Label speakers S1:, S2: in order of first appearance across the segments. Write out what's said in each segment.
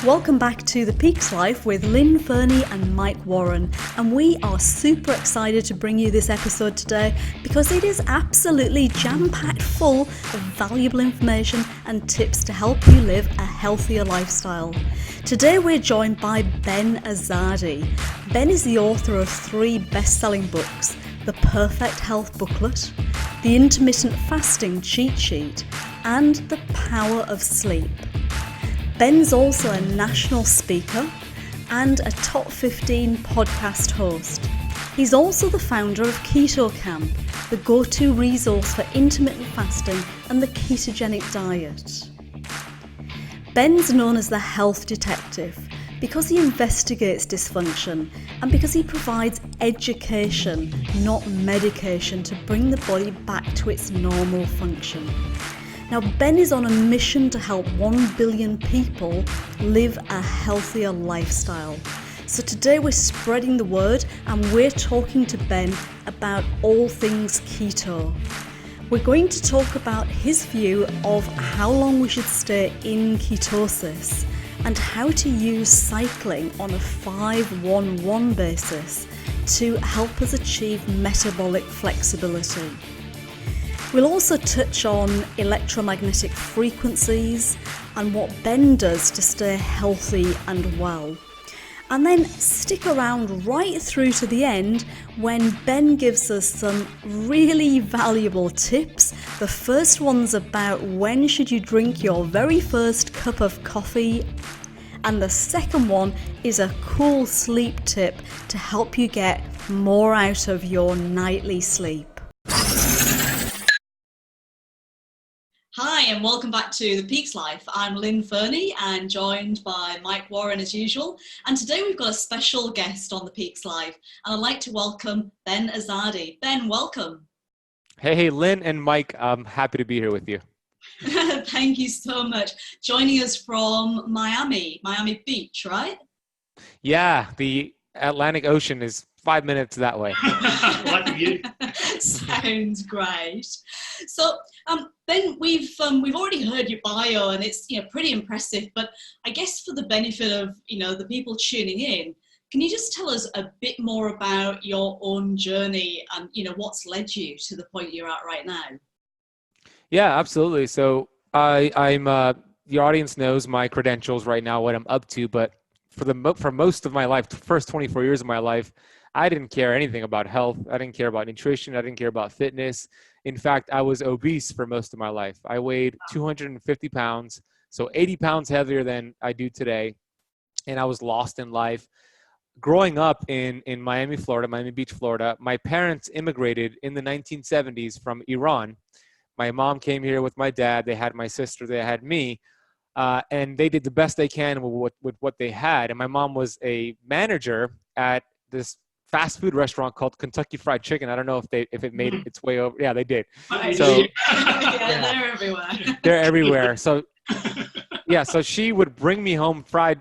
S1: Welcome back to The Peaks Life with Lynn Fernie and Mike Warren, and we are super excited to bring you this episode today because it is absolutely jam-packed full of valuable information and tips to help you live a healthier lifestyle. Today we're joined by Ben Azadi. Ben is the author of 3 best-selling books: The Perfect Health Booklet, The Intermittent Fasting Cheat Sheet, and The Power of Sleep. Ben's also a national speaker and a top 15 podcast host. He's also the founder of Keto Camp, the go-to resource for intermittent fasting and the ketogenic diet. Ben's known as the health detective because he investigates dysfunction and because he provides education, not medication, to bring the body back to its normal function. Now, Ben is on a mission to help 1 billion people live a healthier lifestyle. So today we're spreading the word and we're talking to Ben about all things keto. We're going to talk about his view of how long we should stay in ketosis and how to use cycling on a 5-1-1 basis to help us achieve metabolic flexibility. We'll also touch on electromagnetic frequencies and what Ben does to stay healthy and well. And then stick around right through to the end when Ben gives us some really valuable tips. The first one's about when should you drink your very first cup of coffee, and the second one is a cool sleep tip to help you get more out of your nightly sleep. Hi and welcome back to The Peaks Life. I'm Lynn Fernie and joined by Mike Warren as usual. And today we've got a special guest on The Peaks Life, and I'd like to welcome Ben Azadi. Ben, welcome.
S2: Hey, Lynn and Mike, I'm happy to be here with you.
S1: Thank you so much. Joining us from Miami Beach, right?
S2: Yeah, the Atlantic Ocean is 5 minutes that way.
S3: Lucky you.
S1: Sounds great. So, Ben, we've already heard your bio, and it's pretty impressive. But I guess for the benefit of the people tuning in, can you just tell us a bit more about your own journey and what's led you to the point you're at right now?
S2: Yeah, absolutely. So I'm the audience knows my credentials right now, what I'm up to. But for most of my life, the first 24 years of my life, I didn't care anything about health. I didn't care about nutrition. I didn't care about fitness. In fact, I was obese for most of my life. I weighed 250 pounds, so 80 pounds heavier than I do today. And I was lost in life. Growing up in Miami Beach, Florida, my parents immigrated in the 1970s from Iran. My mom came here with my dad. They had my sister. They had me. And they did the best they can with what they had. And my mom was a manager at this fast food restaurant called Kentucky Fried Chicken. I don't know if it made its way over. Yeah, they did. So
S1: they're everywhere.
S2: They're everywhere. So yeah, so she would bring me home fried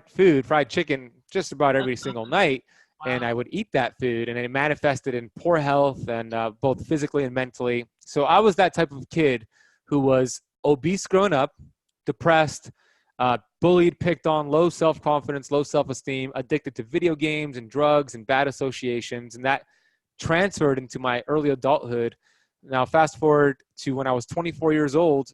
S2: chicken just about every single night. Wow. And I would eat that food, and it manifested in poor health and both physically and mentally. So I was that type of kid who was obese growing up, depressed, bullied, picked on, low self-confidence, low self-esteem, addicted to video games and drugs and bad associations. And that transferred into my early adulthood. Now, fast forward to when I was 24 years old,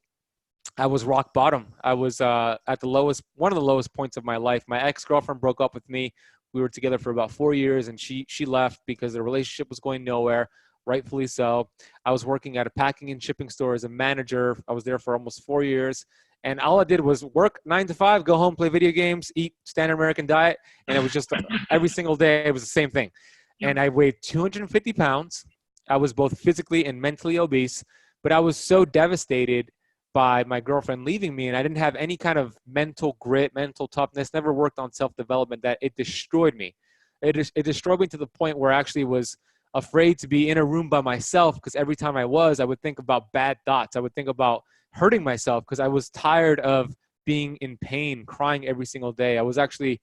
S2: I was rock bottom. I was at one of the lowest points of my life. My ex-girlfriend broke up with me. We were together for about 4 years, and she left because the relationship was going nowhere, rightfully so. I was working at a packing and shipping store as a manager. I was there for almost 4 years. And all I did was work 9 to 5, go home, play video games, eat standard American diet. And it was just every single day, it was the same thing. And I weighed 250 pounds. I was both physically and mentally obese, but I was so devastated by my girlfriend leaving me. And I didn't have any kind of mental grit, mental toughness, never worked on self-development, that it destroyed me. It destroyed me to the point where I actually was afraid to be in a room by myself, because every time I would think about bad thoughts. I would think about hurting myself because I was tired of being in pain, crying every single day. I was actually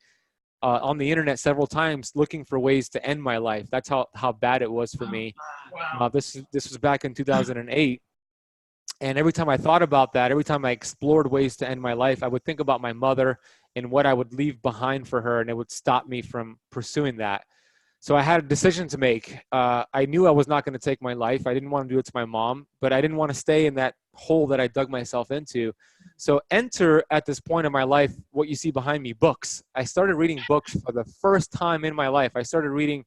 S2: on the internet several times looking for ways to end my life. That's how bad it was for me. Wow. This was back in 2008. And every time I thought about that, every time I explored ways to end my life, I would think about my mother and what I would leave behind for her, and it would stop me from pursuing that. So I had a decision to make. I knew I was not going to take my life. I didn't want to do it to my mom, but I didn't want to stay in that hole that I dug myself into. So enter at this point in my life, what you see behind me, books. I started reading books for the first time in my life. I started reading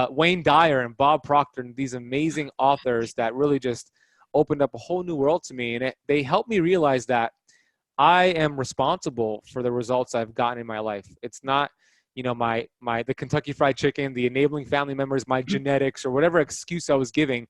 S2: Wayne Dyer and Bob Proctor and these amazing authors that really just opened up a whole new world to me. And they helped me realize that I am responsible for the results I've gotten in my life. It's not, the Kentucky Fried Chicken, the enabling family members, my genetics, or whatever excuse I was giving.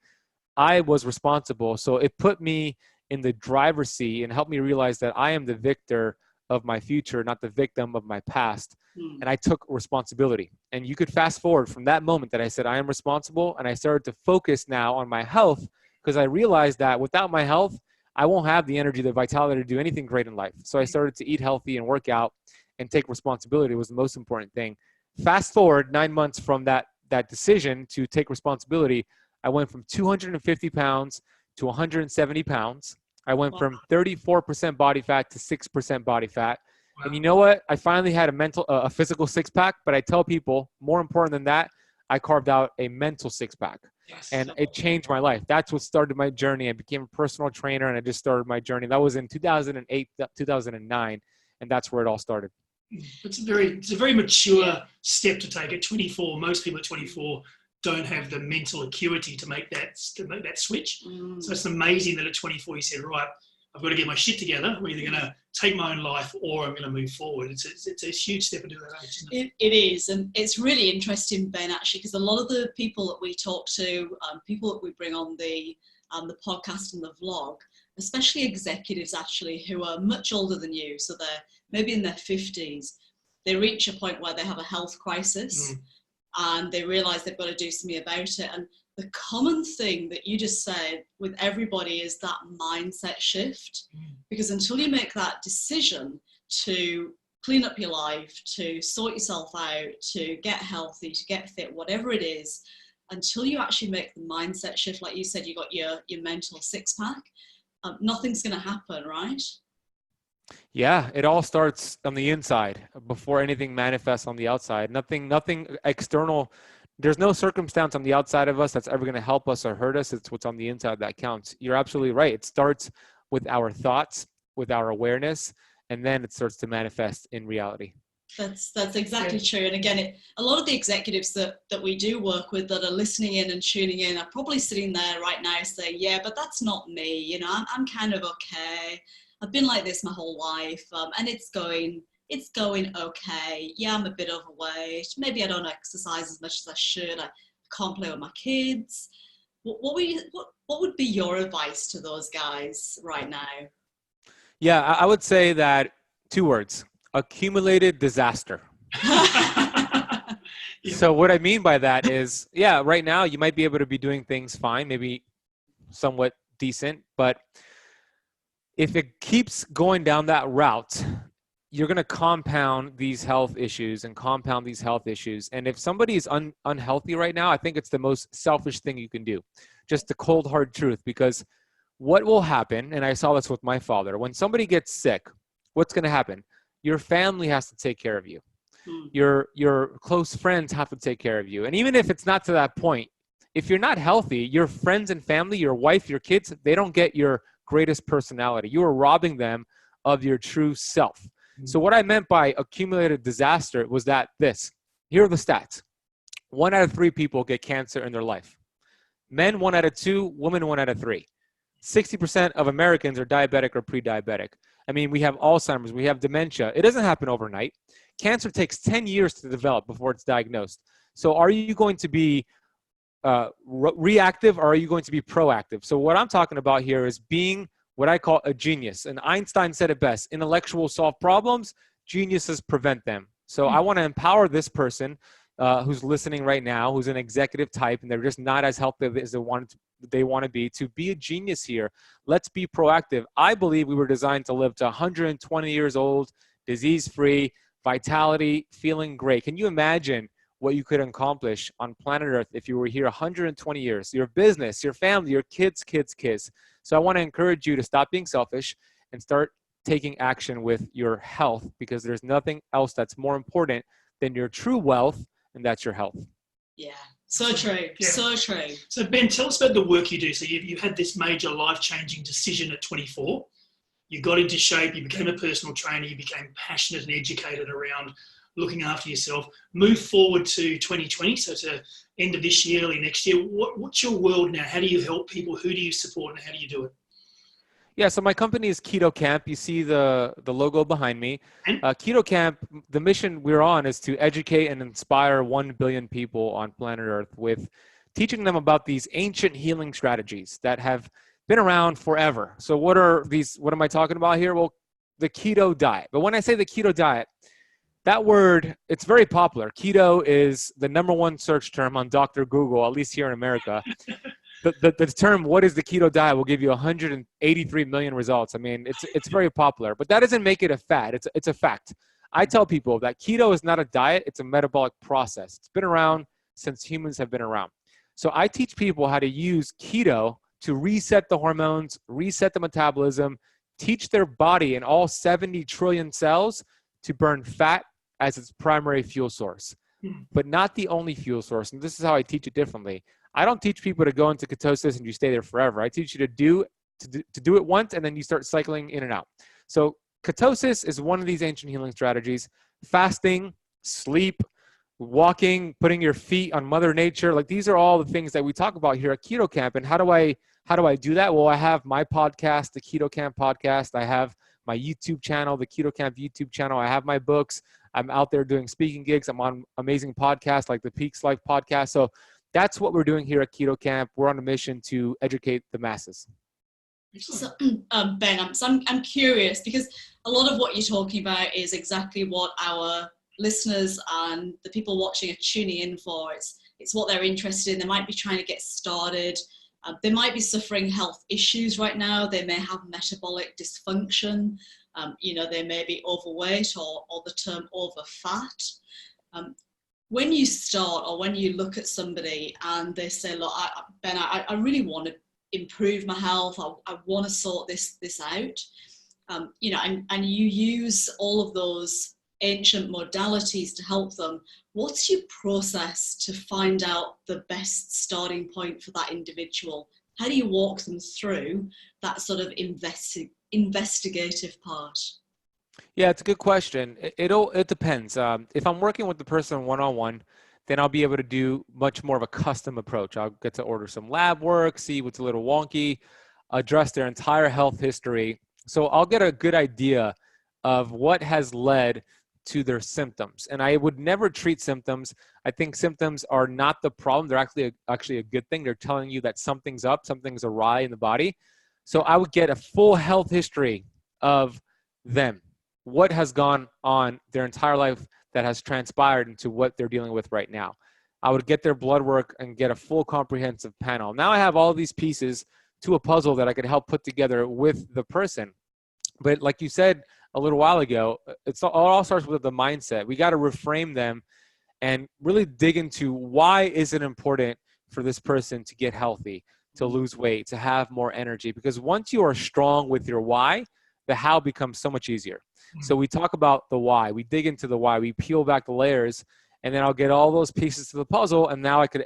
S2: I was responsible. So it put me in the driver's seat and helped me realize that I am the victor of my future, not the victim of my past. And I took responsibility. And you could fast forward from that moment that I said I am responsible, and I started to focus now on my health, because I realized that without my health, I won't have the energy, the vitality to do anything great in life. So I started to eat healthy and work out and take responsibility was the most important thing. Fast forward 9 months from that decision to take responsibility, I went from 250 pounds to 170 pounds. I went from 34% body fat to 6% body fat. Wow. And you know what? I finally had a physical six pack, but I tell people, more important than that, I carved out a mental six pack. Yes. And it changed my life. That's what started my journey. I became a personal trainer, and I just started my journey. That was in 2008, 2009, and that's where it all started.
S3: It's a very mature step to take at 24. Most people at 24 don't have the mental acuity to make that switch. So it's amazing that at 24 you said, right, I've got to get my shit together. I'm either going to take my own life or I'm going to move forward. It's a huge step into that age, isn't it?
S1: It is. And it's really interesting, Ben, actually, because a lot of the people that we talk to, people that we bring on the podcast and the vlog, especially executives actually who are much older than you, so they're maybe in their 50s, they reach a point where they have a health crisis and they realize they've got to do something about it. And the common thing that you just said with everybody is that mindset shift, because until you make that decision to clean up your life, to sort yourself out, to get healthy, to get fit, whatever it is, until you actually make the mindset shift, like you said, you got your mental six pack, nothing's going to happen, right?
S2: Yeah, it all starts on the inside before anything manifests on the outside. Nothing external. There's no circumstance on the outside of us that's ever going to help us or hurt us. It's what's on the inside that counts. You're absolutely right. It starts with our thoughts, with our awareness, and then it starts to manifest in reality.
S1: That's exactly true. And again, a lot of the executives that we do work with that are listening in and tuning in are probably sitting there right now saying, yeah, but that's not me. I'm kind of okay. I've been like this my whole life, and it's going okay. Yeah, I'm a bit overweight. Maybe I don't exercise as much as I should. I can't play with my kids. What would be your advice to those guys right now?
S2: Yeah, I would say that 2 words: accumulated disaster. So what I mean by that is, yeah, right now you might be able to be doing things fine, maybe somewhat decent, but if it keeps going down that route, you're going to compound these health issues. And if somebody is unhealthy right now, I think it's the most selfish thing you can do. Just the cold, hard truth. Because what will happen, and I saw this with my father, when somebody gets sick, what's going to happen? Your family has to take care of you. Your close friends have to take care of you. And even if it's not to that point, if you're not healthy, your friends and family, your wife, your kids, they don't get your greatest personality. You are robbing them of your true self. So what I meant by accumulated disaster was that here are the stats. 1 out of 3 people get cancer in their life. Men, 1 out of 2, women, 1 out of 3. 60% of Americans are diabetic or pre-diabetic. I mean, we have Alzheimer's, we have dementia. It doesn't happen overnight. Cancer takes 10 years to develop before it's diagnosed. So are you going to be reactive, or are you going to be proactive? So what I'm talking about here is being what I call a genius. And Einstein said it best: intellectuals solve problems, geniuses prevent them. So I want to empower this person who's listening right now, who's an executive type, and they're just not as healthy as they want to be a genius here. Let's be proactive. I believe we were designed to live to 120 years old, disease-free, vitality, feeling great. Can you imagine what you could accomplish on planet Earth if you were here 120 years? Your business, your family, your kids. So I want to encourage you to stop being selfish and start taking action with your health, because there's nothing else that's more important than your true wealth, and that's your health.
S1: Yeah, so true, so true.
S3: So Ben, tell us about the work you do. So you had this major life-changing decision at 24. You got into shape, you became a personal trainer, you became passionate and educated around looking after yourself. Move forward to 2020, so to end of this year, early next year. What's your world now? How do you help people? Who do you support, and how do you do it?
S2: Yeah, so my company is Keto Camp. You see the logo behind me. Keto Camp, the mission we're on is to educate and inspire 1 billion people on planet Earth with teaching them about these ancient healing strategies that have been around forever. So what am I talking about here? Well, the keto diet. But when I say the keto diet, that word, it's very popular. Keto is the #1 search term on Dr. Google, at least here in America. The term, what is the keto diet, will give you 183 million results. I mean, it's very popular, but that doesn't make it a fad. It's a fact. I tell people that keto is not a diet, it's a metabolic process. It's been around since humans have been around. So I teach people how to use keto to reset the hormones, reset the metabolism, teach their body and all 70 trillion cells to burn fat as its primary fuel source, but not the only fuel source. And this is how I teach it differently. I don't teach people to go into ketosis and you stay there forever. I teach you to do it once, and then you start cycling in and out. So ketosis is one of these ancient healing strategies. Fasting, sleep, walking, putting your feet on Mother Nature. Like, these are all the things that we talk about here at Keto Camp. And how do I do that? Well, I have my podcast, the Keto Camp podcast. I have my YouTube channel, the Keto Camp YouTube channel. I have my books. I'm out there doing speaking gigs. I'm on amazing podcasts like the Peaks Life podcast. So that's what we're doing here at Keto Camp. We're on a mission to educate the masses.
S1: So, Ben, I'm curious, because a lot of what you're talking about is exactly what our listeners and the people watching are tuning in for. It's what they're interested in. They might be trying to get started. They might be suffering health issues right now. They may have metabolic dysfunction. They may be overweight or the term over fat. When you start, or when you look at somebody and they say, look, Ben, I really want to improve my health. I want to sort this out. And you use all of those ancient modalities to help them. What's your process to find out the best starting point for that individual? How do you walk them through that sort of investigative part?
S2: Yeah, it's a good question. It depends. If I'm working with the person one-on-one, then I'll be able to do much more of a custom approach. I'll get to order some lab work, see what's a little wonky, address their entire health history. So I'll get a good idea of what has led to their symptoms. And I would never treat symptoms. I think symptoms are not the problem. They're actually a good thing. They're telling you that something's up, something's awry in the body. So I would get a full health history of them. What has gone on their entire life that has transpired into what they're dealing with right now. I would get their blood work and get a full comprehensive panel. Now I have all these pieces to a puzzle that I could help put together with the person. But like you said a little while ago, it all starts with the mindset. We got to reframe them and really dig into why is it important for this person to get healthy, to lose weight, to have more energy. Because once you are strong with your why, the how becomes so much easier. So we talk about the why, we dig into the why, we peel back the layers, and then I'll get all those pieces to the puzzle, and now I could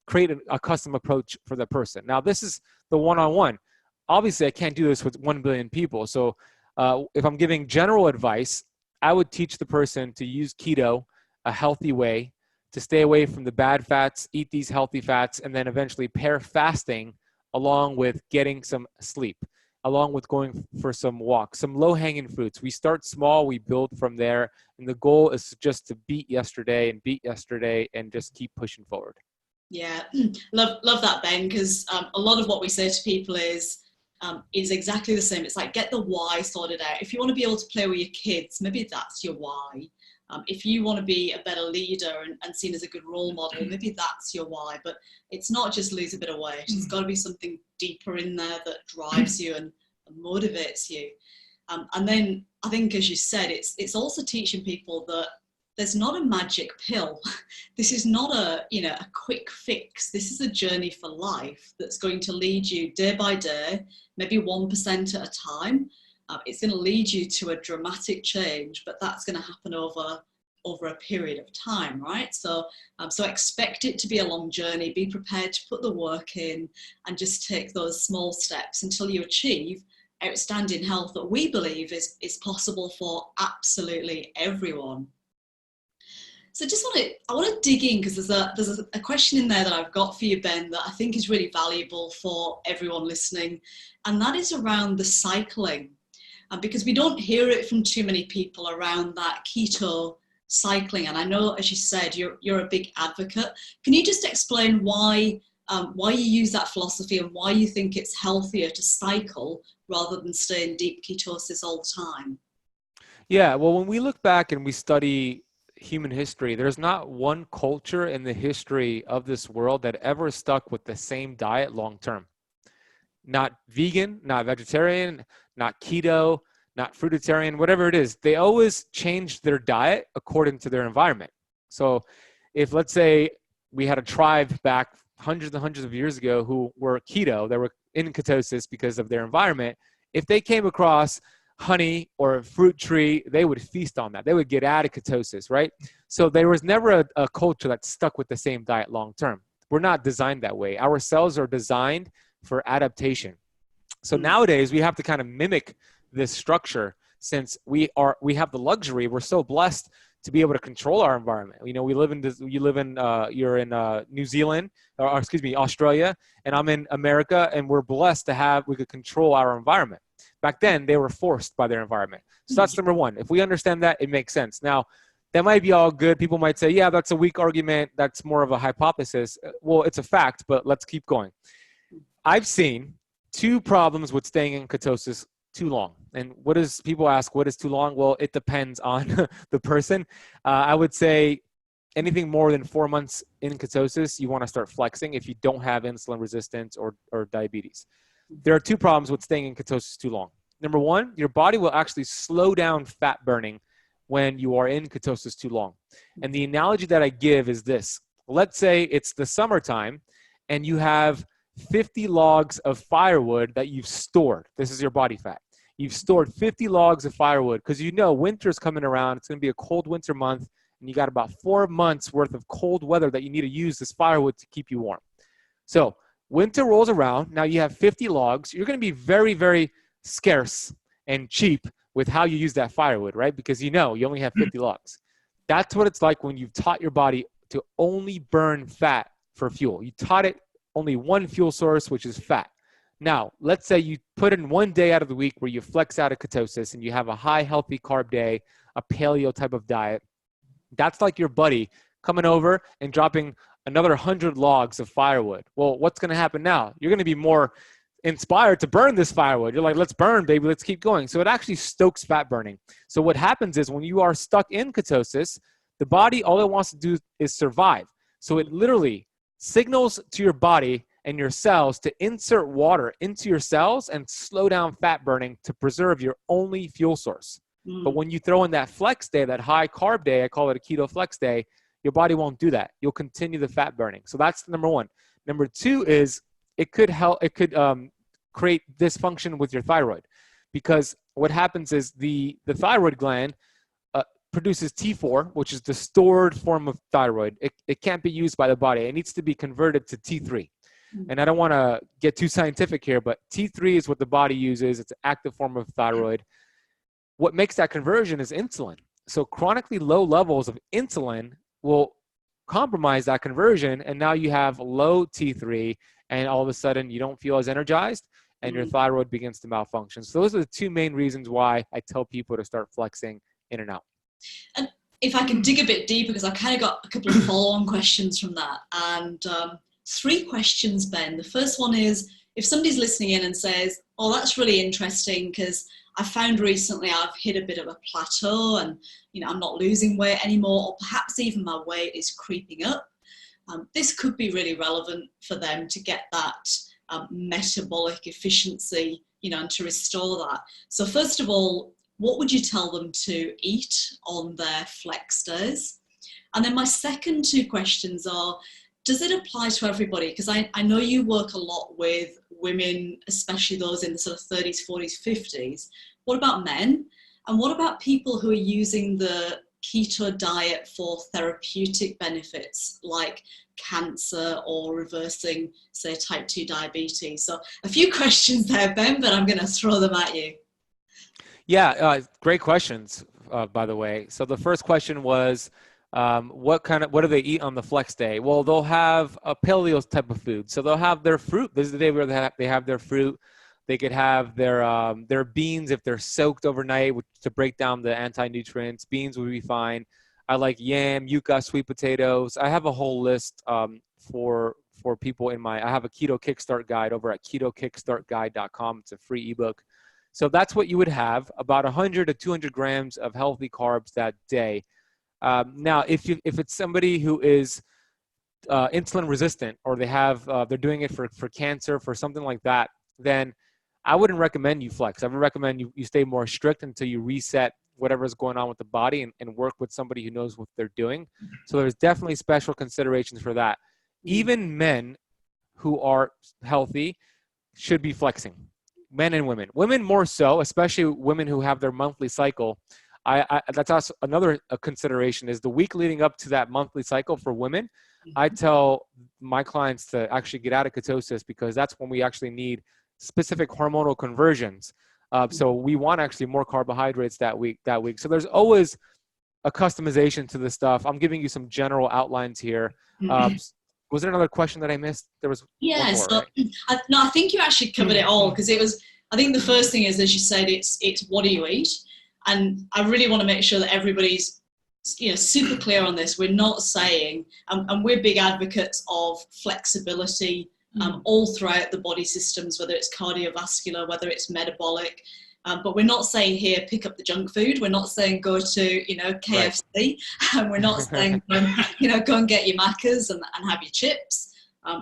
S2: create a custom approach for the person. Now, this is the one-on-one. Obviously, I can't do this with 1 billion people. So if I'm giving general advice, I would teach the person to use keto a healthy way, to stay away from the bad fats, eat these healthy fats, and then eventually pair fasting along with getting some sleep, along with going for some walks, some low-hanging fruits. We start small, we build from there, and the goal is just to beat yesterday and just keep pushing forward.
S1: Yeah, love that, Ben, because a lot of what we say to people is exactly the same. It's like, get the why sorted out. If you want to be able to play with your kids, maybe that's your why. If you want to be a better leader and seen as a good role model, maybe that's your why. But it's not just lose a bit of weight. There's got to be something deeper in there that drives you and motivates you. And then I think, as you said, it's also teaching people that there's not a magic pill. This is not a quick fix. This is a journey for life that's going to lead you day by day, maybe 1% at a time. it's going to lead you to a dramatic change, but that's going to happen over a period of time, right? So expect it to be a long journey. Be prepared to put the work in and just take those small steps until you achieve outstanding health that we believe is possible for absolutely everyone. So I want to dig in, because there's a question in there that I've got for you, Ben, that I think is really valuable for everyone listening, and that is around the cycling. Because we don't hear it from too many people around that keto cycling. And I know, as you said, you're a big advocate. Can you just explain why you use that philosophy and why you think it's healthier to cycle rather than stay in deep ketosis all the time?
S2: Yeah, well, when we look back and we study human history, there's not one culture in the history of this world that ever stuck with the same diet long term. Not vegan, not vegetarian, not keto, not fruitarian, whatever it is. They always changed their diet according to their environment. So if, let's say, we had a tribe back hundreds and hundreds of years ago who were keto, they were in ketosis because of their environment, if they came across honey or a fruit tree, they would feast on that. They would get out of ketosis, right? So there was never a culture that stuck with the same diet long term. We're not designed that way. Our cells are designed for adaptation. So nowadays we have to kind of mimic this structure, since we have the luxury, we're so blessed to be able to control our environment. You know, you're in New Zealand, or excuse me, Australia, and I'm in America, and we're blessed to we could control our environment. Back then, they were forced by their environment. So that's number one. If we understand that, it makes sense. Now, that might be all good. People might say, yeah, that's a weak argument. That's more of a hypothesis. Well, it's a fact, but let's keep going. I've seen two problems with staying in ketosis too long. And people ask, what is too long? Well, it depends on the person. I would say anything more than 4 months in ketosis, you want to start flexing if you don't have insulin resistance or diabetes. There are two problems with staying in ketosis too long. Number one, your body will actually slow down fat burning when you are in ketosis too long. And the analogy that I give is this. Let's say it's the summertime and you have 50 logs of firewood that you've stored. This is your body fat. You've stored 50 logs of firewood because you know winter's coming around. It's going to be a cold winter month, and you got about 4 months worth of cold weather that you need to use this firewood to keep you warm. So winter rolls around. Now you have 50 logs. You're going to be very, very scarce and cheap with how you use that firewood, right? Because you know you only have 50 logs. That's what it's like when you've taught your body to only burn fat for fuel. You taught it only one fuel source, which is fat. Now, let's say you put in 1 day out of the week where you flex out of ketosis and you have a high healthy carb day, a paleo type of diet. That's like your buddy coming over and dropping another 100 logs of firewood. Well, what's going to happen now? You're going to be more inspired to burn this firewood. You're like, let's burn, baby. Let's keep going. So it actually stokes fat burning. So what happens is when you are stuck in ketosis, the body, all it wants to do is survive. So it literally signals to your body and your cells to insert water into your cells and slow down fat burning to preserve your only fuel source. But when you throw in that flex day, that high carb day, I call it a keto flex day, your body won't do that. You'll continue the fat burning. So that's number one. Number two is it could create dysfunction with your thyroid, because what happens is the thyroid gland produces T4, which is the stored form of thyroid. It can't be used by the body. It needs to be converted to T3. And I don't want to get too scientific here, but T3 is what the body uses. It's an active form of thyroid. What makes that conversion is insulin. So chronically low levels of insulin will compromise that conversion, and now you have low T3, and all of a sudden you don't feel as energized, and your thyroid begins to malfunction. So those are the two main reasons why I tell people to start flexing in and out.
S1: And if I can dig a bit deeper, because I kind of got a couple of follow-on questions from that, and 3 questions, Ben. The first one is, if somebody's listening in and says, oh, that's really interesting because I found recently I've hit a bit of a plateau and, you know, I'm not losing weight anymore, or perhaps even my weight is creeping up. This could be really relevant for them to get that metabolic efficiency, you know, and to restore that. So first of all, what would you tell them to eat on their flex days? And then my second 2 questions are, does it apply to everybody? Because I know you work a lot with women, especially those in the sort of 30s, 40s, 50s, What about men? And what about people who are using the keto diet for therapeutic benefits like cancer or reversing, say, type 2 diabetes? So a few questions there, Ben, but I'm going to throw them at you.
S2: Yeah, great questions, by the way. So the first question was, what do they eat on the flex day? Well, they'll have a paleo type of food. So they'll have their fruit. This is the day where they have their fruit. They could have their beans if they're soaked overnight to break down the anti-nutrients. Beans would be fine. I like yam, yuca, sweet potatoes. I have a whole list for people I have a keto kickstart guide over at ketokickstartguide.com. It's a free ebook. So that's what you would have, about 100 to 200 grams of healthy carbs that day. Now, if it's somebody who is insulin resistant, or they're doing it for cancer, for something like that, then I wouldn't recommend you flex. I would recommend you stay more strict until you reset whatever's going on with the body and work with somebody who knows what they're doing. So there's definitely special considerations for that. Even men who are healthy should be flexing. Men and women. Women more so, especially women who have their monthly cycle. That's also another consideration is the week leading up to that monthly cycle for women. I tell my clients to actually get out of ketosis because that's when we actually need specific hormonal conversions. So we want actually more carbohydrates that week. So there's always a customization to the stuff. I'm giving you some general outlines here. Was there another question that I missed? There was one more,
S1: so
S2: right?
S1: I think you actually covered it all, because I think the first thing is, as you said, it's what do you eat? And I really want to make sure that everybody's super clear on this. We're not saying, and we're big advocates of flexibility all throughout the body systems, whether it's cardiovascular, whether it's metabolic. But we're not saying here, pick up the junk food. We're not saying go to, KFC. Right. And we're not saying, go and get your Maccas and have your chips.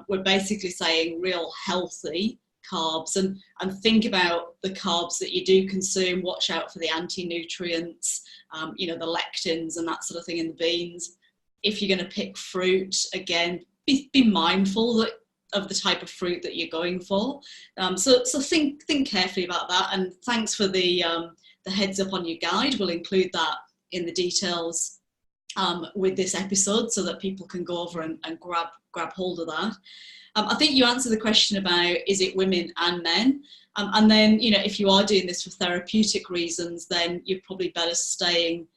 S1: We're basically saying real healthy carbs, and think about the carbs that you do consume. Watch out for the anti-nutrients, the lectins and that sort of thing in the beans. If you're going to pick fruit, again, be mindful of the type of fruit that you're going for. So think carefully about that. And thanks for the heads up on your guide. We'll include that in the details with this episode so that people can go over and grab hold of that. I think you answered the question about, is it women and men? And then, if you are doing this for therapeutic reasons, then you're probably better staying,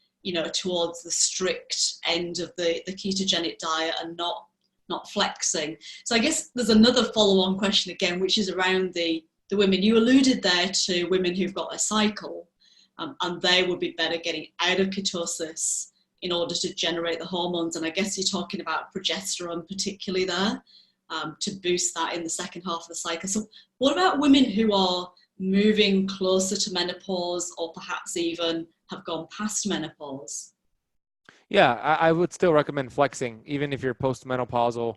S1: towards the strict end of the ketogenic diet and not flexing. So I guess there's another follow-on question again, which is around the women. You alluded there to women who've got a cycle, and they would be better getting out of ketosis in order to generate the hormones. And I guess you're talking about progesterone particularly there, to boost that in the second half of the cycle. So what about women who are moving closer to menopause, or perhaps even have gone past menopause?
S2: Yeah, I would still recommend flexing, even if you're postmenopausal.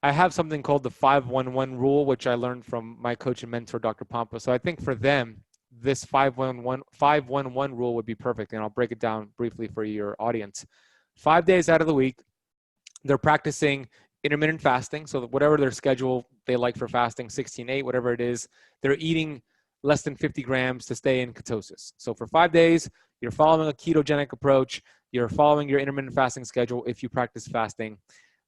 S2: I have something called the 5-1-1 rule, which I learned from my coach and mentor, Dr. Pompa. So I think for them, this 5-1-1 rule would be perfect. And I'll break it down briefly for your audience. 5 days out of the week, they're practicing intermittent fasting. So whatever their schedule they like for fasting, 16-8, whatever it is, they're eating less than 50 grams to stay in ketosis. So for 5 days, you're following a ketogenic approach. You're following your intermittent fasting schedule if you practice fasting.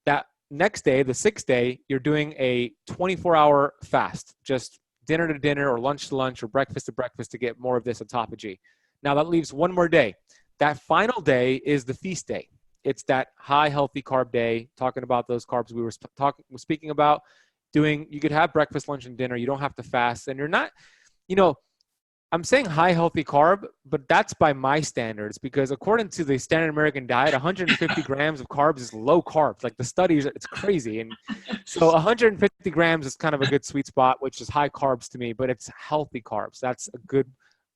S2: That next day, the 6th day, you're doing a 24-hour fast, just dinner to dinner or lunch to lunch or breakfast to breakfast to get more of this autophagy. Now that leaves one more day. That final day is the feast day. It's that high healthy carb day, talking about those carbs we were speaking about. You could have breakfast, lunch, and dinner. You don't have to fast. And you're not, I'm saying high healthy carb, but that's by my standards, because according to the standard American diet, 150 grams of carbs is low carbs. Like the studies, it's crazy. And so 150 grams is kind of a good sweet spot, which is high carbs to me, but it's healthy carbs. That's a good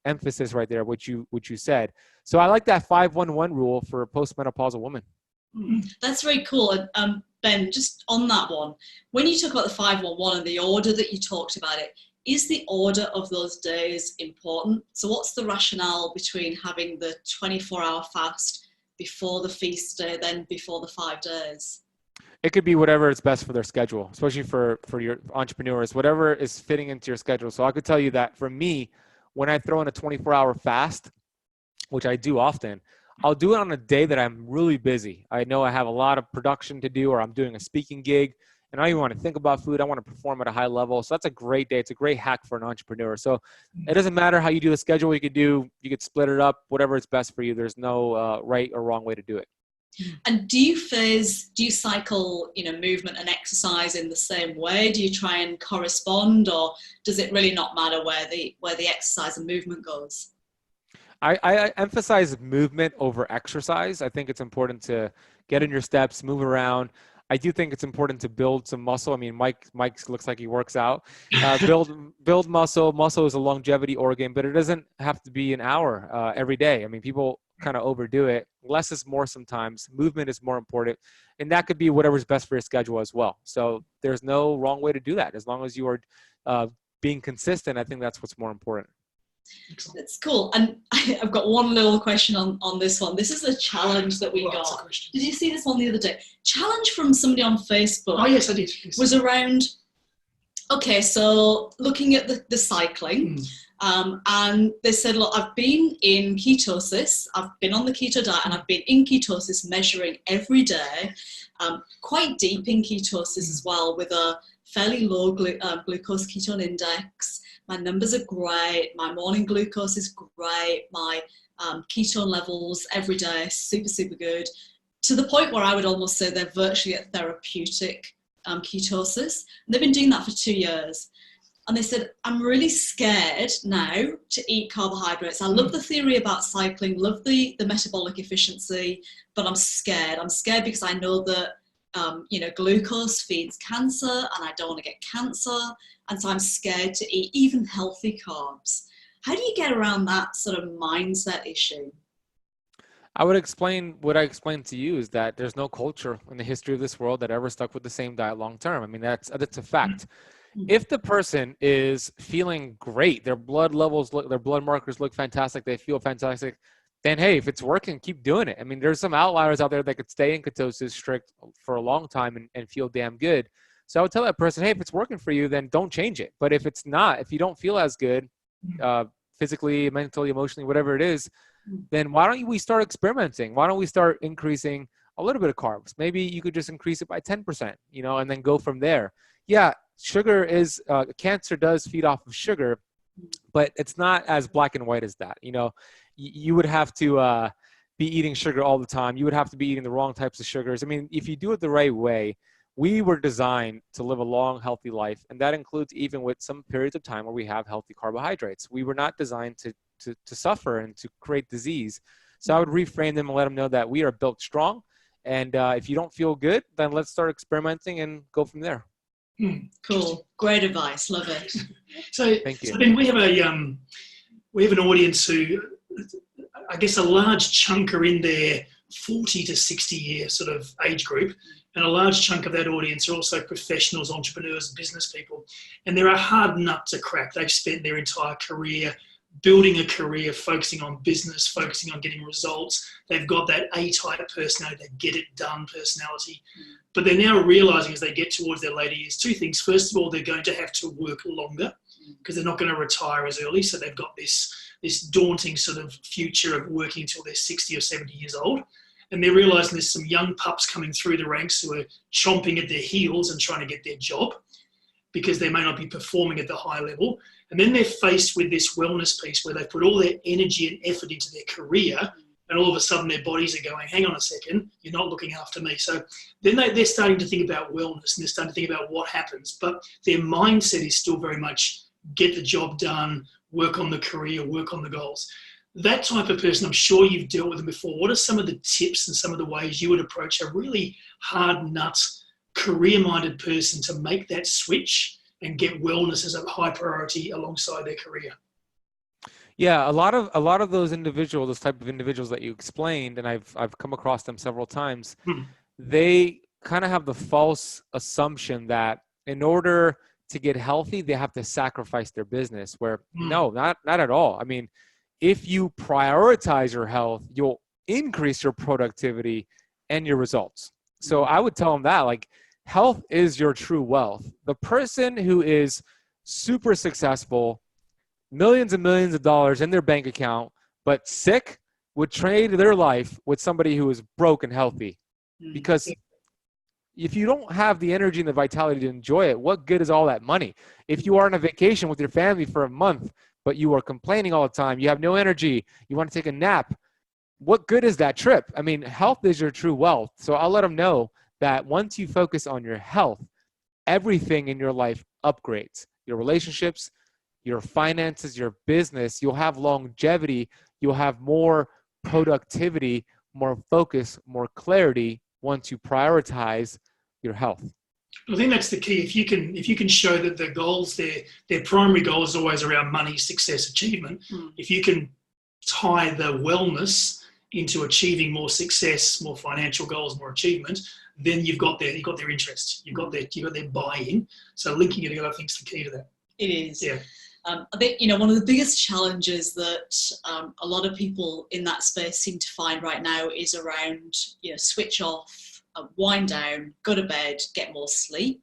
S2: emphasis right there, which you said. So I like that 5-1-1 rule for a postmenopausal woman.
S1: That's very cool. And Ben, just on that one, when you talk about the 5-1-1 and the order that you talked about it, is the order of those days important? So what's the rationale between having the 24-hour fast before the feast day, then before the 5 days?
S2: It could be whatever is best for their schedule, especially for your entrepreneurs, whatever is fitting into your schedule. So I could tell you that for me, when I throw in a 24-hour fast, which I do often, I'll do it on a day that I'm really busy. I know I have a lot of production to do, or I'm doing a speaking gig, and I don't even want to think about food. I want to perform at a high level. So that's a great day. It's a great hack for an entrepreneur. So it doesn't matter how you do the schedule. You could split it up, whatever is best for you. There's no right or wrong way to do it.
S1: And do you cycle, movement and exercise in the same way? Do you try and correspond, or does it really not matter where the exercise and movement goes?
S2: I emphasize movement over exercise. I think it's important to get in your steps, move around. I do think it's important to build some muscle. I mean, Mike looks like he works out. Build muscle. Muscle is a longevity organ, but it doesn't have to be an hour every day. I mean, people kind of overdo it. Less is more sometimes. Movement is more important, and that could be whatever's best for your schedule as well. So there's no wrong way to do that. As long as you are being consistent, I think that's what's more important.
S1: That's cool. And I've got one little question on this one. This is a challenge that we got. Did you see this one the other day? Challenge from somebody on Facebook.
S3: Oh, yes, I did. Yes.
S1: Was around, okay, so looking at the cycling, and they said, look, I've been in ketosis, I've been on the keto diet, and I've been in ketosis measuring every day, quite deep in ketosis as well, with a fairly low glucose ketone index. My numbers are great. My morning glucose is great. My ketone levels every day, super, super good. To the point where I would almost say they're virtually at therapeutic ketosis. And they've been doing that for 2 years. And they said, I'm really scared now to eat carbohydrates. I love the theory about cycling, love the metabolic efficiency, but I'm scared. I'm scared because I know that glucose feeds cancer, and I don't want to get cancer. And so I'm scared to eat even healthy carbs. How do you get around that sort of mindset issue?
S2: I would explain what I explained to you is that there's no culture in the history of this world that ever stuck with the same diet long term. I mean, that's a fact. If the person is feeling great, their blood markers look fantastic, they feel fantastic, then hey, if it's working, keep doing it. I mean, there's some outliers out there that could stay in ketosis strict for a long time and feel damn good. So I would tell that person, hey, if it's working for you, then don't change it. But if it's not, if you don't feel as good, physically, mentally, emotionally, whatever it is, then why don't we start experimenting? Why don't we start increasing a little bit of carbs? Maybe you could just increase it by 10%, and then go from there. Yeah, sugar is, cancer does feed off of sugar, but it's not as black and white as that. You would have to be eating sugar all the time. You would have to be eating the wrong types of sugars. I mean, if you do it the right way, we were designed to live a long, healthy life, and that includes even with some periods of time where we have healthy carbohydrates. We were not designed to suffer and to create disease. So I would reframe them and let them know that we are built strong, and if you don't feel good, then let's start experimenting and go from there.
S1: Cool. Great advice. Love it.
S3: So,
S2: thank you.
S3: I mean, we have an audience who, I guess, a large chunk are in their 40 to 60 year sort of age group. And a large chunk of that audience are also professionals, entrepreneurs, business people. And they're a hard nut to crack. They've spent their entire career building a career, focusing on business, focusing on getting results. They've got that A-type personality, that get it done personality. But they're now realizing as they get towards their later years, two things. First of all, they're going to have to work longer because they're not going to retire as early. So they've got this daunting sort of future of working until they're 60 or 70 years old. And they're realizing there's some young pups coming through the ranks who are chomping at their heels and trying to get their job because they may not be performing at the high level. And then they're faced with this wellness piece where they put all their energy and effort into their career, and all of a sudden their bodies are going, hang on a second, you're not looking after me. So then they're starting to think about wellness, and they're starting to think about what happens. But their mindset is still very much get the job done, work on the career, work on the goals. That type of person, I'm sure you've dealt with them before. What are some of the tips and some of the ways you would approach a really hard nut, career-minded person to make that switch and get wellness as a high priority alongside their career?
S2: Yeah, a lot of those individuals, those type of individuals that you explained, and I've come across them several times, they kind of have the false assumption that in order to get healthy, they have to sacrifice their business, where no, not at all. I mean, if you prioritize your health, you'll increase your productivity and your results. So I would tell them that, like, health is your true wealth. The person who is super successful millions and millions of dollars in their bank account, but sick, would trade their life with somebody who is broke and healthy. Because if you don't have the energy and the vitality to enjoy it, what good is all that money? If you are on a vacation with your family for a month, but you are complaining all the time, you have no energy, you want to take a nap, what good is that trip? I mean, health is your true wealth. So I'll let them know that once you focus on your health, everything in your life upgrades. Your relationships, your finances, your business, you'll have longevity, you'll have more productivity, more focus, more clarity once you prioritize your health.
S3: I think that's the key. If you can show that the goals, their primary goal is always around money, success, achievement. If you can tie the wellness into achieving more success, more financial goals, more achievement, then you've got their interest, you've got their buy-in. So linking it together, I think, is the key to that.
S1: It is.
S3: Yeah.
S1: I think, one of the biggest challenges that a lot of people in that space seem to find right now is around, switch off, wind down, go to bed, get more sleep.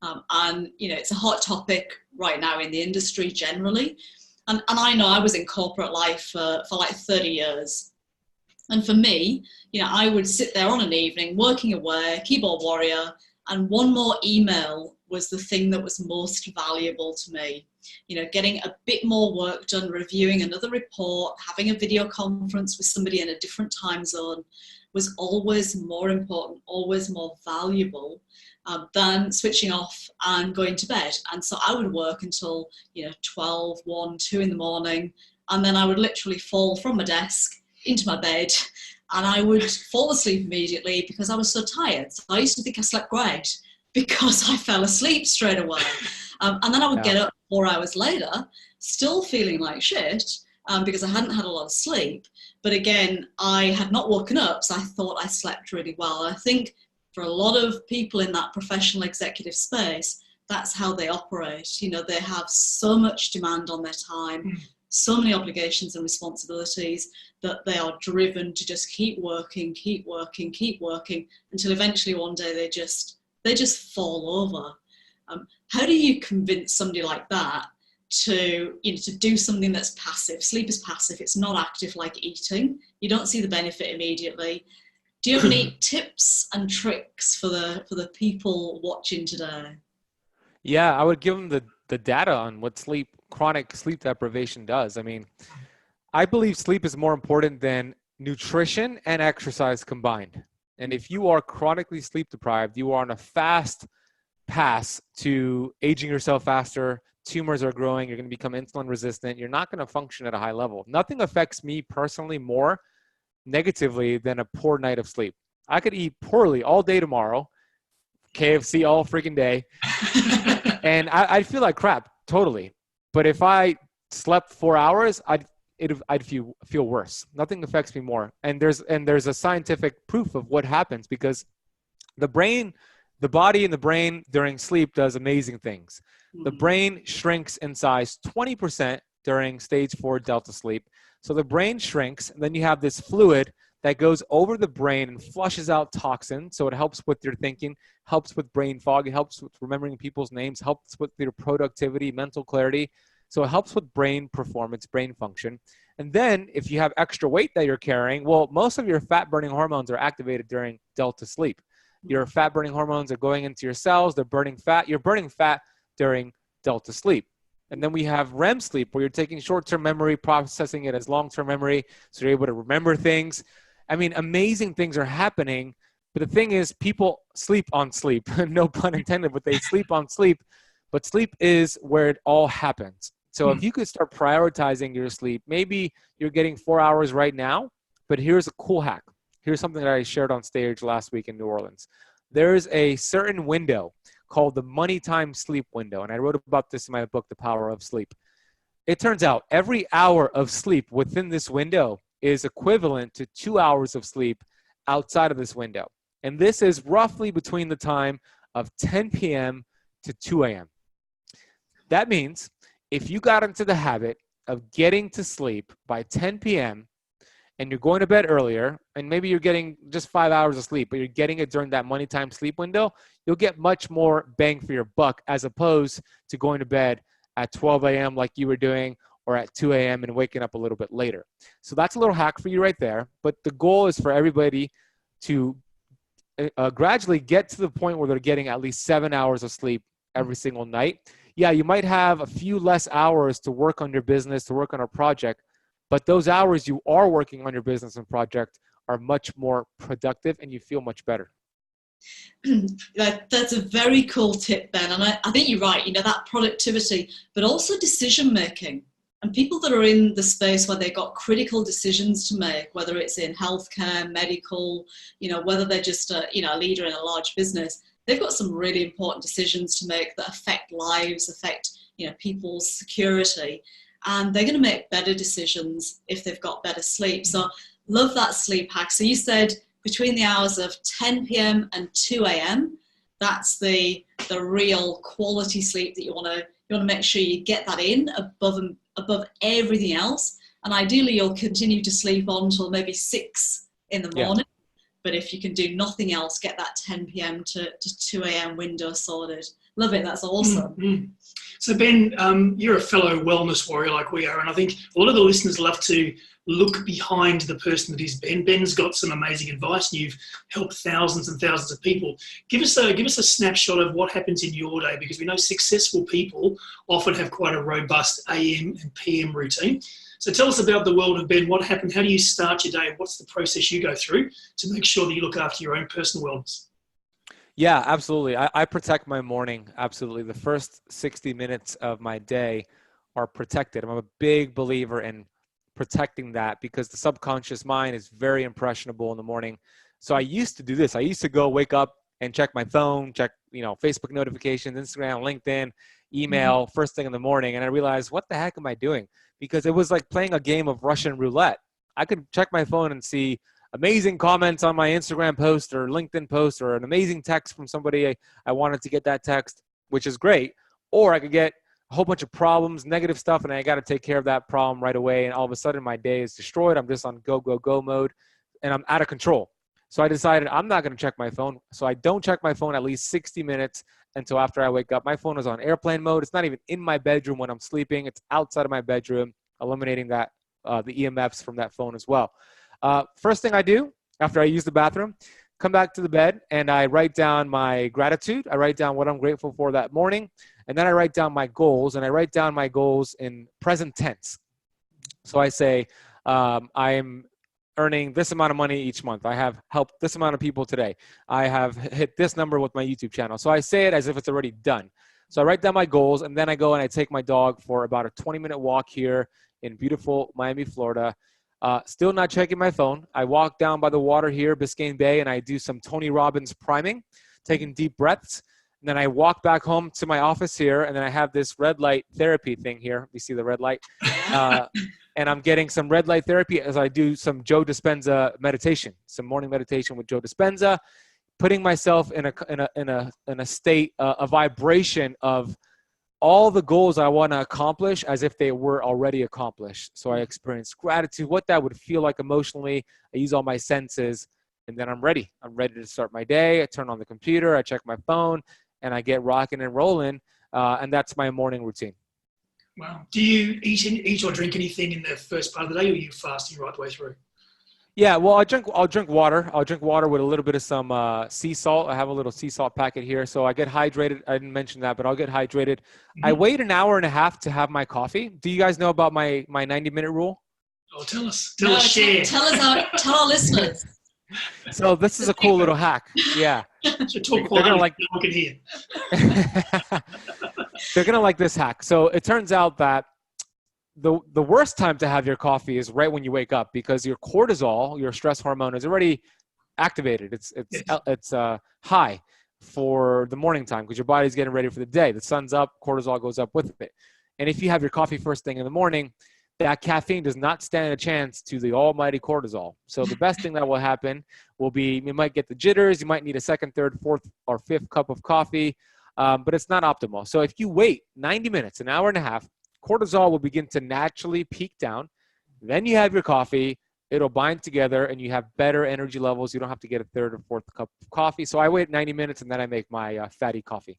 S1: And it's a hot topic right now in the industry generally. And I know I was in corporate life for like 30 years. And for me, I would sit there on an evening working away, keyboard warrior, and one more email was the thing that was most valuable to me. Getting a bit more work done, reviewing another report, having a video conference with somebody in a different time zone was always more important, always more valuable than switching off and going to bed. And so I would work until 12, 1, 2 in the morning, and then I would literally fall from my desk into my bed, and I would fall asleep immediately because I was so tired. So I used to think I slept great because I fell asleep straight away. And then I would get up 4 hours later, still feeling like shit because I hadn't had a lot of sleep. But again, I had not woken up, so I thought I slept really well. And I think for a lot of people in that professional executive space, that's how they operate. They have so much demand on their time, so many obligations and responsibilities that they are driven to just keep working until eventually one day they just fall over. How do you convince somebody like that to do something that's passive? Sleep is passive. It's not active like eating. You don't see the benefit immediately. Do you have any tips and tricks for the people watching today?
S2: Yeah, I would give them the data on what chronic sleep deprivation does. I mean, I believe sleep is more important than nutrition and exercise combined. And if you are chronically sleep deprived, you are on a fast path to aging yourself faster. Tumors are growing. You're going to become insulin resistant. You're not going to function at a high level. Nothing affects me personally more negatively than a poor night of sleep. I could eat poorly all day tomorrow, KFC all freaking day, and I'd feel like crap, totally. But if I slept 4 hours, I'd feel worse. Nothing affects me more. And there's a scientific proof of what happens because the body and the brain during sleep does amazing things. The brain shrinks in size 20% during stage 4 delta sleep. So the brain shrinks, and then you have this fluid that goes over the brain and flushes out toxins. So it helps with your thinking, helps with brain fog, it helps with remembering people's names, helps with your productivity, mental clarity. So it helps with brain performance, brain function. And then if you have extra weight that you're carrying, well, most of your fat-burning hormones are activated during delta sleep. Your fat-burning hormones are going into your cells. They're burning fat. You're burning fat during delta sleep. And then we have REM sleep, where you're taking short-term memory, processing it as long-term memory, so you're able to remember things. I mean, amazing things are happening. But the thing is, people sleep on sleep. No pun intended, but they sleep on sleep. But sleep is where it all happens. So if you could start prioritizing your sleep, maybe you're getting 4 hours right now, but here's a cool hack. Here's something that I shared on stage last week in New Orleans. There's a certain window called the money time sleep window. And I wrote about this in my book, The Power of Sleep. It turns out every hour of sleep within this window is equivalent to 2 hours of sleep outside of this window. And this is roughly between the time of 10 p.m. to 2 a.m. That means if you got into the habit of getting to sleep by 10 p.m. and you're going to bed earlier, and maybe you're getting just 5 hours of sleep, but you're getting it during that money time sleep window, you'll get much more bang for your buck as opposed to going to bed at 12 a.m. like you were doing, or at 2 a.m. and waking up a little bit later. So that's a little hack for you right there. But the goal is for everybody to gradually get to the point where they're getting at least 7 hours of sleep every single night. Yeah, you might have a few less hours to work on your business, to work on a project, but those hours you are working on your business and project are much more productive and you feel much better.
S1: That's a very cool tip, Ben. And I think you're right, that productivity, but also decision making. And people that are in the space where they've got critical decisions to make, whether it's in healthcare, medical, whether they're just a leader in a large business, they've got some really important decisions to make that affect lives, affect people's security. And they're going to make better decisions if they've got better sleep. So love that sleep hack. So you said between the hours of 10 p.m. and 2 a.m., that's the real quality sleep that you want to make sure you get that in above everything else. And ideally you'll continue to sleep on until maybe 6 in the morning. But if you can do nothing else, get that 10 p.m. to 2 a.m. window sorted. Love it. That's awesome.
S3: Mm-hmm. So Ben, you're a fellow wellness warrior like we are, and I think a lot of the listeners love to look behind the person that is Ben. Ben's got some amazing advice, and you've helped thousands and thousands of people. Give us a snapshot of what happens in your day, because we know successful people often have quite a robust AM and PM routine. So tell us about the world of Ben. What happened? How do you start your day? What's the process you go through to make sure that you look after your own personal wellness?
S2: Yeah, absolutely. I protect my morning. Absolutely. The first 60 minutes of my day are protected. I'm a big believer in protecting that because the subconscious mind is very impressionable in the morning. So I used to do this. I used to wake up and check my phone, check, Facebook notifications, Instagram, LinkedIn, email first thing in the morning. And I realized, what the heck am I doing? Because it was like playing a game of Russian roulette. I could check my phone and see amazing comments on my Instagram post or LinkedIn post or an amazing text from somebody. I wanted to get that text, which is great. Or I could get a whole bunch of problems, negative stuff, and I got to take care of that problem right away. And all of a sudden my day is destroyed. I'm just on go, go, go mode and I'm out of control. So I decided I'm not going to check my phone. So I don't check my phone at least 60 minutes until after I wake up. My phone is on airplane mode. It's not even in my bedroom when I'm sleeping. It's outside of my bedroom, eliminating that the EMFs from that phone as well. First thing I do after I use the bathroom, come back to the bed and I write down my gratitude. I write down what I'm grateful for that morning. And then I write down my goals, and I write down my goals in present tense. So I say, I am earning this amount of money each month. I have helped this amount of people today. I have hit this number with my YouTube channel. So I say it as if it's already done. So I write down my goals, and then I go and I take my dog for about a 20-minute walk here in beautiful Miami, Florida. Still not checking my phone. I walk down by the water here, Biscayne Bay, and I do some Tony Robbins priming, taking deep breaths. And then I walk back home to my office here, and then I have this red light therapy thing here. You see the red light? And I'm getting some red light therapy as I do some Joe Dispenza meditation, some morning meditation with Joe Dispenza, putting myself in a state, a vibration of all the goals I want to accomplish as if they were already accomplished. So I experience gratitude, what that would feel like emotionally. I use all my senses, and then I'm ready. I'm ready to start my day. I turn on the computer, I check my phone, and I get rocking and rolling. And that's my morning routine.
S3: Wow. Do you eat or drink anything in the first part of the day, or are you fasting right the way through?
S2: Yeah, well, I'll drink water. I'll drink water with a little bit of some sea salt. I have a little sea salt packet here, so I get hydrated. I didn't mention that, but I'll get hydrated. I wait an hour and a half to have my coffee. Do you guys know about my 90-minute rule?
S3: Oh, tell us. Share.
S1: Tell our listeners.
S2: So this is a cool little hack. Yeah.
S3: So talk quietly, no one can hear.
S2: They're gonna like this hack. So it turns out that the worst time to have your coffee is right when you wake up, because your cortisol, your stress hormone, is already activated. It's high for the morning time because your body's getting ready for the day. The sun's up, cortisol goes up with it. And if you have your coffee first thing in the morning, that caffeine does not stand a chance to the almighty cortisol. So the best thing that will happen will be you might get the jitters. You might need a second, third, fourth, or fifth cup of coffee, but it's not optimal. So if you wait 90 minutes, an hour and a half, cortisol will begin to naturally peak down. Then you have your coffee. It'll bind together, and you have better energy levels. You don't have to get a third or fourth cup of coffee. So I wait 90 minutes, and then I make my fatty coffee.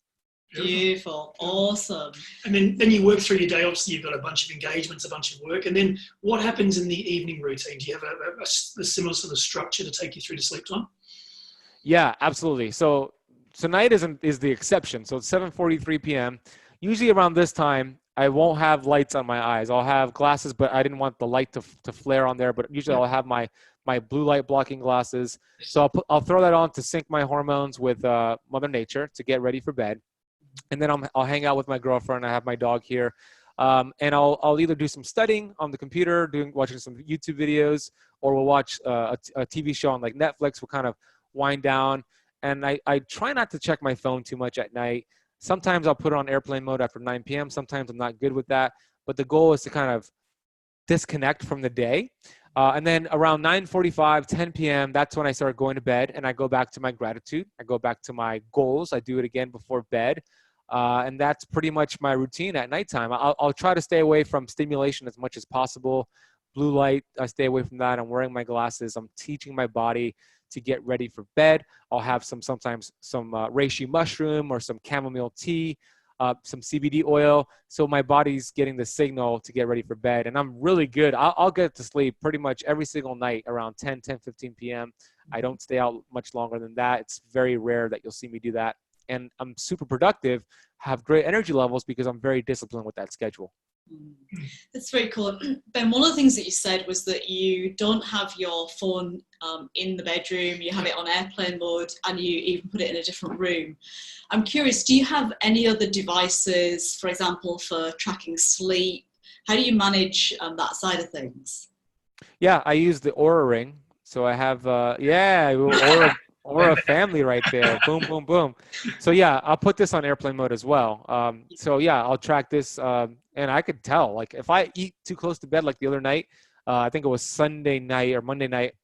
S1: Beautiful. Awesome.
S3: And then you work through your day. Obviously, you've got a bunch of engagements, a bunch of work. And then what happens in the evening routine? Do you have a similar sort of structure to take you through to sleep time?
S2: Yeah, absolutely. So tonight is the exception. So it's 7:43 p.m. Usually around this time, I won't have lights on my eyes. I'll have glasses, but I didn't want the light to flare on there. But usually I'll have my blue light blocking glasses. So I'll throw that on to sync my hormones with Mother Nature to get ready for bed. And then I'll hang out with my girlfriend. I have my dog here. And I'll either do some studying on the computer, watching some YouTube videos, or we'll watch a TV show on like Netflix. We'll kind of wind down. And I try not to check my phone too much at night. Sometimes I'll put it on airplane mode after 9 p.m. Sometimes I'm not good with that. But the goal is to kind of disconnect from the day. And then around 9:45, 10 p.m., that's when I start going to bed, and I go back to my gratitude. I go back to my goals. I do it again before bed. And that's pretty much my routine at nighttime. I'll try to stay away from stimulation as much as possible. Blue light, I stay away from that. I'm wearing my glasses. I'm teaching my body to get ready for bed. I'll have sometimes some reishi mushroom or some chamomile tea, some CBD oil. So my body's getting the signal to get ready for bed. And I'm really good. I'll get to sleep pretty much every single night around 10:15 p.m. I don't stay out much longer than that. It's very rare that you'll see me do that. And I'm super productive, have great energy levels because I'm very disciplined with that schedule.
S1: That's very cool. Ben, one of the things that you said was that you don't have your phone in the bedroom, you have it on airplane mode, and you even put it in a different room. I'm curious, do you have any other devices, for example, for tracking sleep? How do you manage that side of things?
S2: Yeah, I use the Aura ring. So I have, Aura family right there. Boom, boom, boom. So yeah, I'll put this on airplane mode as well. So yeah, I'll track this. And I could tell, like if I eat too close to bed, like the other night, I think it was Sunday night or Monday night,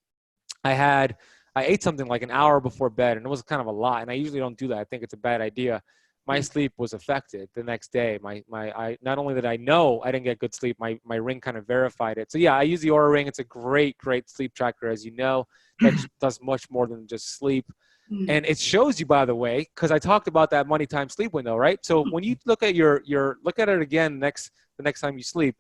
S2: I ate something like an hour before bed, and it was kind of a lot. And I usually don't do that. I think it's a bad idea. My sleep was affected the next day. I not only did I know I didn't get good sleep, my ring kind of verified it. So yeah, I use the Aura ring. It's a great sleep tracker, as you know, that does much more than just sleep. And it shows you, by the way, because I talked about that money time sleep window, right? So when you look at look at it again the next time you sleep,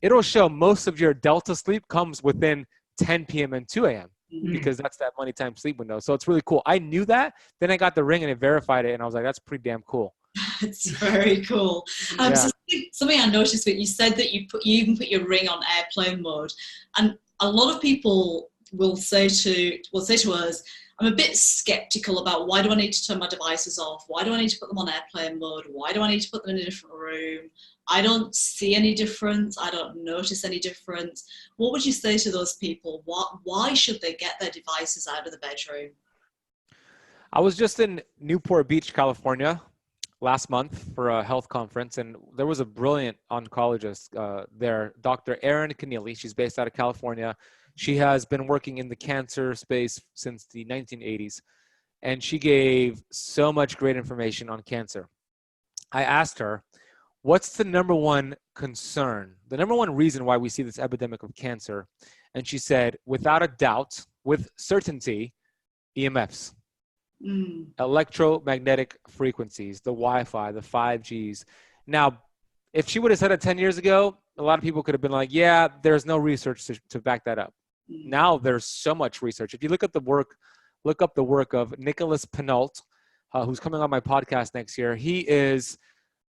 S2: it'll show most of your delta sleep comes within 10 p.m. and 2 a.m. because that's that money time sleep window. So it's really cool. I knew that. Then I got the ring and it verified it, and I was like, that's pretty damn cool.
S1: It's very cool. So something I noticed that you said that you even put your ring on airplane mode, and a lot of people will say to us, I'm a bit skeptical about why do I need to turn my devices off? Why do I need to put them on airplane mode? Why do I need to put them in a different room? I don't see any difference. I don't notice any difference. What would you say to those people? Why should they get their devices out of the bedroom?
S2: I was just in Newport Beach, California last month for a health conference, and there was a brilliant oncologist there, Dr. Erin Keneally. She's based out of California. She has been working in the cancer space since the 1980s, and she gave so much great information on cancer. I asked her, what's the number one concern, the number one reason why we see this epidemic of cancer? And she said, without a doubt, with certainty, EMFs. Electromagnetic frequencies, the Wi-Fi, the 5Gs. Now, if she would have said it 10 years ago, a lot of people could have been like, yeah, there's no research to back that up. Now there's so much research. If you look up the work of Nicholas Pineault, who's coming on my podcast next year, he is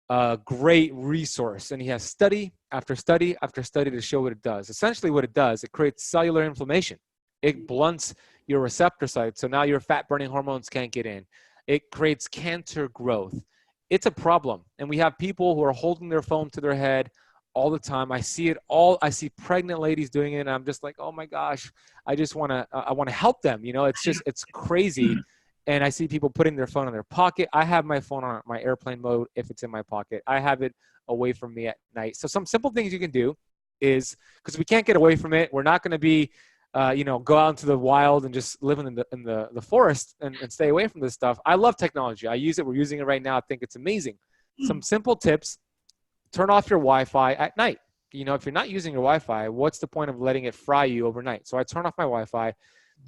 S2: a great resource, and he has study after study after study to show what it does. Essentially what it does, it creates cellular inflammation. It blunts your receptor sites, so now your fat-burning hormones can't get in. It creates cancer growth. It's a problem, and we have people who are holding their phone to their head all the time. I see it all. I see pregnant ladies doing it, and I'm just like, oh my gosh, I want to help them. You know, it's crazy. And I see people putting their phone in their pocket. I have my phone on my airplane mode if it's in my pocket. I have it away from me at night. So some simple things you can do is, because we can't get away from it, we're not going to be go out into the wild and just live in the forest and stay away from this stuff. I love technology. I use it. We're using it right now. I think it's amazing. Some simple tips: turn off your Wi-Fi at night. You know, if you're not using your Wi-Fi, what's the point of letting it fry you overnight? So I turn off my Wi-Fi,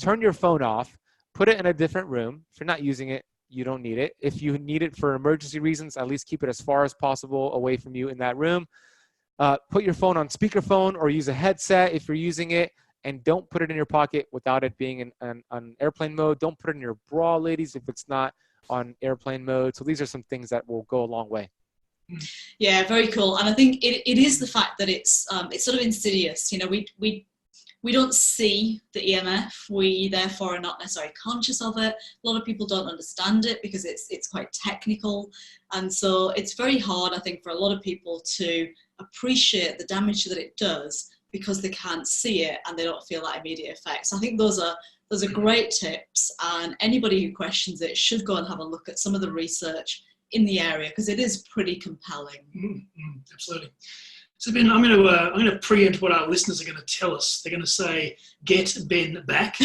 S2: turn your phone off, put it in a different room. If you're not using it, you don't need it. If you need it for emergency reasons, at least keep it as far as possible away from you in that room. Put your phone on speakerphone or use a headset if you're using it, and don't put it in your pocket without it being on airplane mode. Don't put it in your bra, ladies, if it's not on airplane mode. So these are some things that will go a long way.
S4: Yeah, very cool. And I think it is the fact that it's sort of insidious. You know, we don't see the EMF. We therefore are not necessarily conscious of it. A lot of people don't understand it because it's quite technical. And so it's very hard, I think, for a lot of people to appreciate the damage that it does because they can't see it and they don't feel that immediate effect. So I think those are great tips, and anybody who questions it should go and have a look at some of the research in the area because it is pretty compelling.
S3: Absolutely. So Ben, I'm going to preempt what our listeners are going to tell us. They're going to say, "Get Ben back,"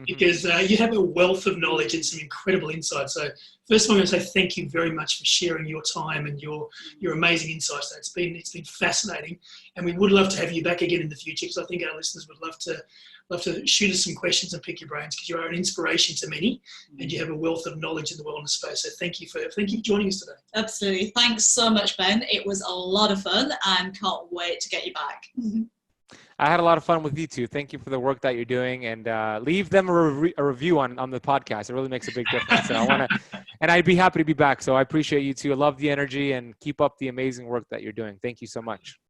S3: because you have a wealth of knowledge and some incredible insights. So first of all, I'm going to say thank you very much for sharing your time and your amazing insights. It's been fascinating, and we would love to have you back again in the future because I think our listeners would love to shoot us some questions and pick your brains because you are an inspiration to many and you have a wealth of knowledge in the wellness space. So thank you for joining us today.
S4: Absolutely. Thanks so much, Ben. It was a lot of fun and can't wait to get you back.
S2: I had a lot of fun with you too. Thank you for the work that you're doing, and leave them a review on the podcast. It really makes a big difference. And I'd be happy to be back. So I appreciate you too. I love the energy and keep up the amazing work that you're doing. Thank you so much.